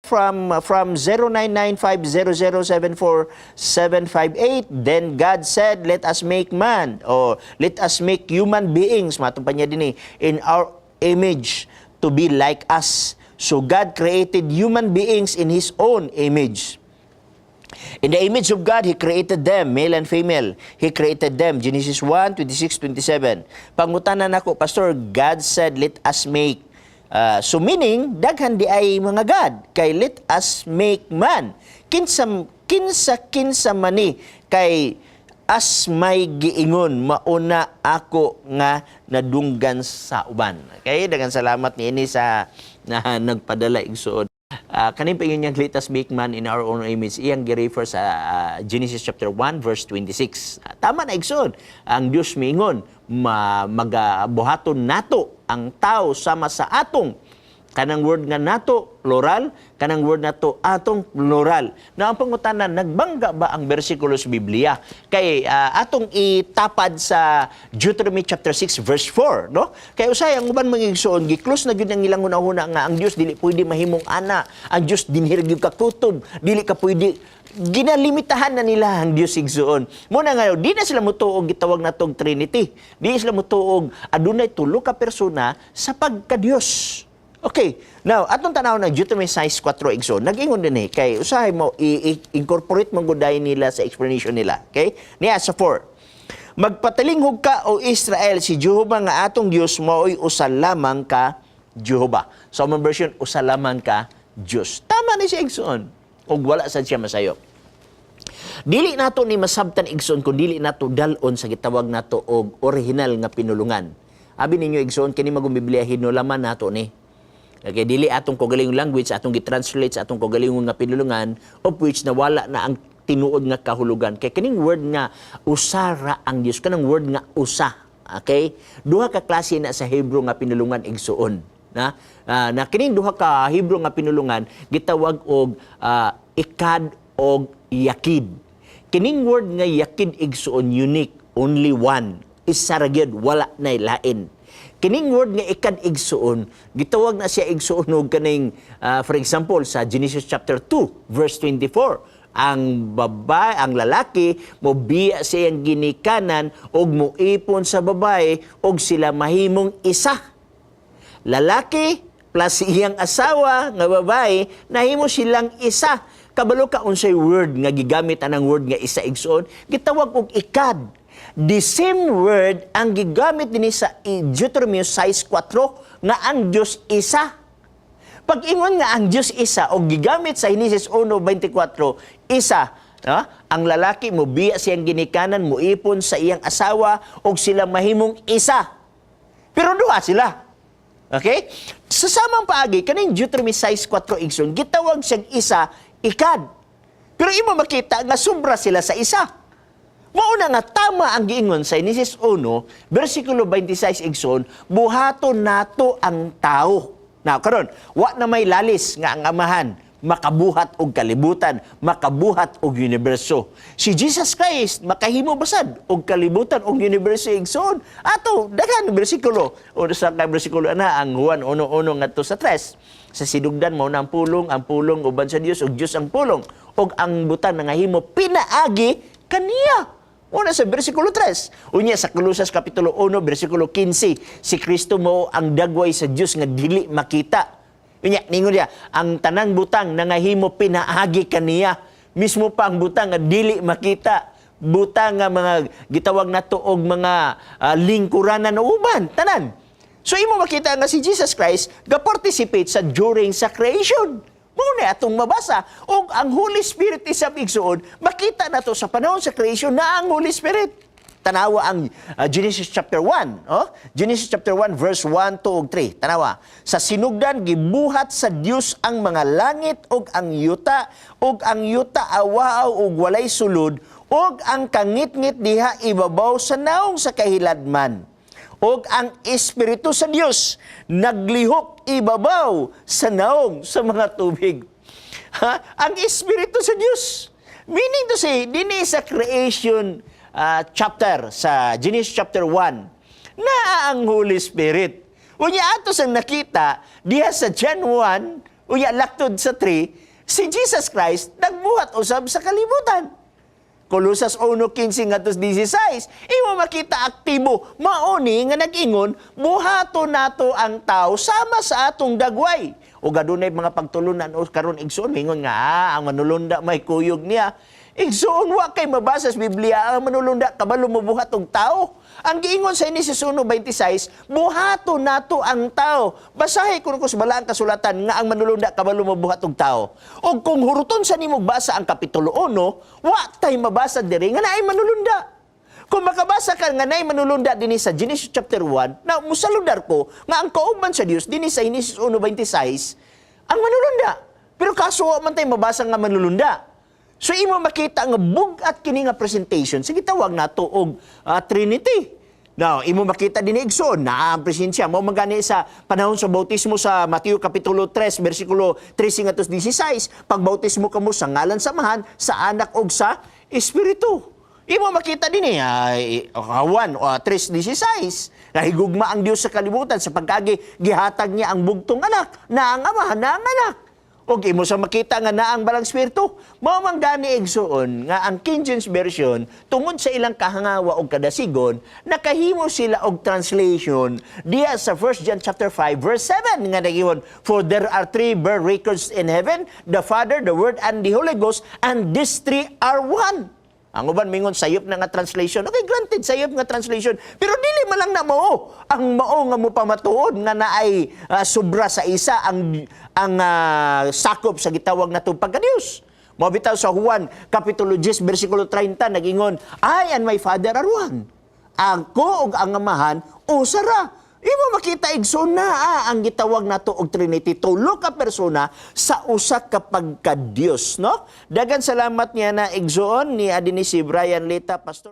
from 0995007478, then God said, let us make man, or let us make human beings, matong pa niya din in our image, to be like us. So God created human beings in His own image. In the image of God, He created them, male and female. He created them. Genesis 1:26-27. Pangutanan ako, Pastor, God said, let us make. So meaning, daghan di ay mga God, kay let us make man. Kinsa mani, kay as may giingon, mauna ako nga nadunggan sa uban. Okay, daghang salamat ni ini sa na nagpadala igsuon. Kanin pa yun yung let us make man in our own image. Iyang gi-refer sa Genesis chapter 1 verse 26. Tama na igsoon. Ang Dios miingon, magabuhaton nato ang tao sama sa atong. Kanang word nga nato, plural. Kanang word nato, atong plural. Na ang pangutanan, nagbangga ba ang bersikulo sa Biblia? Kay atong itapad sa Deuteronomy chapter 6 verse 4, no? Kay usay ang uban mga igsoon, gi-close na gyud ang ilang una-una nga ang Dios dili pwede mahimong ana. Ang Dios dinhi gyud ka kutob, dili ka pwede ginalimitahan na nila ang Dios igsoon. Muna nga di na sila motuog gitawag natong Trinity. Di sila motuog adunay tulo ka persona sa pagka-Dios. Okay, now, atong tanaw na Deuteronomy 6:4 igsoon, nag-ingon din kay usahay mo, i-incorporate mong guday nila sa explanation nila. Okay? Niya sa 4. Magpatalinghog ka, O Israel, si Jehovah nga atong Dios, mao'y usa lamang ka, Jehovah. So, ang version, usa lamang ka, Diyos. Tama ni siya igsoon. O wala sa siya masayo. Dili nato ni masabtan igsoon, kung dili nato dalon sa gitawag nato og original nga pinulungan. Abi ninyo igsoon, kini magong Biblia, hinulaman nato ni. Okay, dili atong kaugalingong language, atong gitranslate sa atong kaugalingong nga pinulungan, of which nawala na ang tinuod nga kahulugan. Kay kining word nga usara ang Dios, kanang word nga usa. Okay? Duha ka klase na sa Hebrew nga pinulungan igsuon. Na kining duha ka Hebrew nga pinulungan gitawag og ikad og yakid. Kining word nga yakid igsuon unique, only one. Isa ra gyud, wala nay lain. Kining word nga ikad igsuon, gitawag na siya igsuon og kaning for example sa Genesis chapter 2 verse 24, ang babae, ang lalaki mo biya siyang ginikanan og moipon sa babae og sila mahimong isa. Lalaki plus iyang asawa nga babae nahimo silang isa. Kabalo ka unsay word nga gigamit anang word nga isa igsuon, gitawag og ikad. The same word ang gigamit din sa Deuteronomy 6:4 nga ang Diyos isa. Pag ingon nga ang Diyos isa o gigamit sa Genesis 1:24, isa, ang lalaki mo biya siyang ginikanan, muipon sa iyang asawa o sila mahimong isa. Pero duha sila. Okay? Sa samang paagi, kaning Deuteronomy 6:4 igsoon, gitawag siyang isa, ikad. Pero imo makita nga sobra sila sa isa. Mauna nga tama ang giingon sa Genesis 1, versikulo 26 igsoon, buhaton nato ang tao. Now, karon, wa na may lalis nga ang amahan, makabuhat og kalibutan, makabuhat og universo. Si Jesus Christ makahimo basad og kalibutan og universo igsoon. Ato daghan bersikulo o sa bersikulo na ang Juan 1:1 ngadto sa 3. Sa sidugdan mao na ang pulong uban sa Dios ug Dios ang pulong ug ang butan nangahimo pinaagi kaniya. Una sa versikulo 3. Unya sa Colosas kapitulo 1, versikulo 15, si Kristo mo ang dagway sa Dios nga dili makita. Unya, ningon niya, ang tanang butang nangahimo pinaagi kaniya. Mismo pa ang butang nga dili makita. Butang nga mga gitawag nato og mga lingkuranan o uban, tanan. So imo makita nga si Jesus Christ ga-participate sa during sa creation. Muna atong mabasa. O ang Holy Spirit isab igsuon, makita na to sa panahon sa creation na ang Holy Spirit. Tanawa ang Genesis chapter 1. Genesis chapter 1 verse 1, 2, ug 3. Tanawa. Sa sinugdan, gibuhat sa Dios ang mga langit ug ang yuta awaaw ug walay sulod ug ang kangit-ngit diha ibabaw sa naong sa kahiladman. Og ang Espiritu sa Dios naglihok ibabaw sa naong sa mga tubig. Ang Espiritu sa Dios. Meaning to say, dini sa creation chapter, sa Genesis chapter 1, na ang Holy Spirit. Unya ato sang nakita, diha sa John 1, Uya laktod sa 3, si Jesus Christ nagbuhat usab sa kalibutan. Kolosas 1:15 ngadto 16, imo makita aktibo mauni nga nag-ingon buhato nato ang tao sama sa atong dagway. O gadunay mga pagtulunan o karon igsoon mingon nga ang manulunda may kuyog niya. Igsoon wa kay mabasa sa Biblia ang manulunda kabalo mo buhat og tao. Ang giingon sa Henesis 1:26, buhato nato ang tao. Basahi ko sa balaang kasulatan nga ang manulunda kabalo mo buhat og tao. O kung huruton sa nimo basa ang kapitulo 1, wa tay mabasa diri nga naay manulunda. Kung makabasa ka nga naay manulunda dinhi sa Genesis chapter 1, na musaludar ko nga ang kauban sa Dios dinhi sa Henesis 1:26 ang manulunda. Pero kaso wa man tay mabasa nga manulunda. So imo makita nga bugat kini nga presentation sige tawag nato og Trinity. Now, imo makita din igsoon na ang presensya mo magani sa panahon sa bautismo sa Mateo kapitulo 3 bersikulo 13 ngadto 16, pagbautismo kamo sa ngalan samahan sa anak ug sa espiritu. Imo makita din Juan 3:16 na higugma ang Dios sa kalibutan sa pagkagi gihatag niya ang bugtong anak na ang ama na ang anak. Og imo sa makita nga naang balang espiritu, mao man gani igsuon nga ang King James Version tungod sa ilang kahangawa og kadasigon nakahimo sila og translation diya sa 1 John chapter 5 verse 7 nga nagingon, for there are 3 bear records in heaven, the Father, the Word, and the Holy Ghost, and these 3 are one. Ang uban mingon sayop na nga translation. Okay, granted sayop nga translation. Pero dili man lang na mao. Ang mao nga mo pamatuod nga naay sobra sa isa ang sakop sa gitawag natong pagka-Dios. Mao bitaw sa Juan kapitulo 10 bersikulo 30 nagingon, I and my Father are one. Ako ug ang amahan usa ra. Imo makita igsoon na ang gitawag nato og Trinity, tulo ka persona sa usa ka pagka-Dios, no? Dagan salamat niya na igsoon ni adini si Brian Lita, pastor.